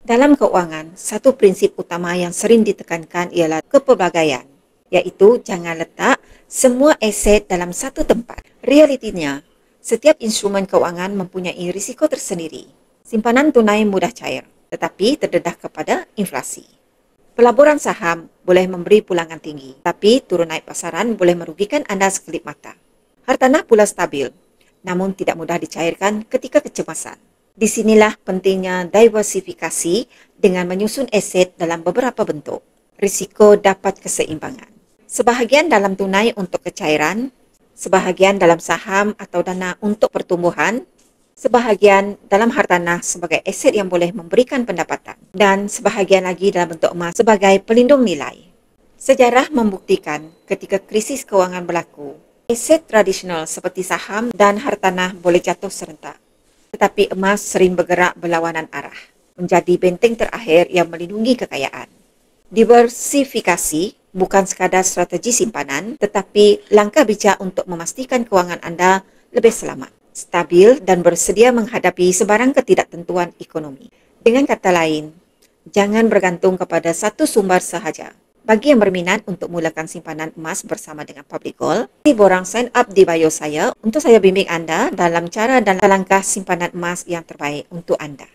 Dalam keuangan, satu prinsip utama yang sering ditekankan ialah kepelbagaian, iaitu jangan letak semua aset dalam satu tempat. Realitinya, setiap instrumen keuangan mempunyai risiko tersendiri. Simpanan tunai mudah cair, tetapi terdedah kepada inflasi. Pelaburan saham boleh memberi pulangan tinggi, tapi turun naik pasaran boleh merugikan anda sekelip mata. Hartanah pula stabil, namun tidak mudah dicairkan ketika kecemasan. Di sinilah pentingnya diversifikasi dengan menyusun aset dalam beberapa bentuk. Risiko dapat keseimbangan. Sebahagian dalam tunai untuk kecairan, sebahagian dalam saham atau dana untuk pertumbuhan, sebahagian dalam hartanah sebagai aset yang boleh memberikan pendapatan, dan sebahagian lagi dalam bentuk emas sebagai pelindung nilai. Sejarah membuktikan ketika krisis keuangan berlaku, aset tradisional seperti saham dan hartanah boleh jatuh serentak. Tetapi emas sering bergerak berlawanan arah, menjadi benteng terakhir yang melindungi kekayaan. Diversifikasi bukan sekadar strategi simpanan, tetapi langkah bijak untuk memastikan kewangan anda lebih selamat, stabil dan bersedia menghadapi sebarang ketidaktentuan ekonomi. Dengan kata lain, jangan bergantung kepada satu sumber sahaja. Bagi yang berminat untuk mulakan simpanan emas bersama dengan Public Gold, borang sign up di bio saya untuk saya bimbing anda dalam cara dan langkah simpanan emas yang terbaik untuk anda.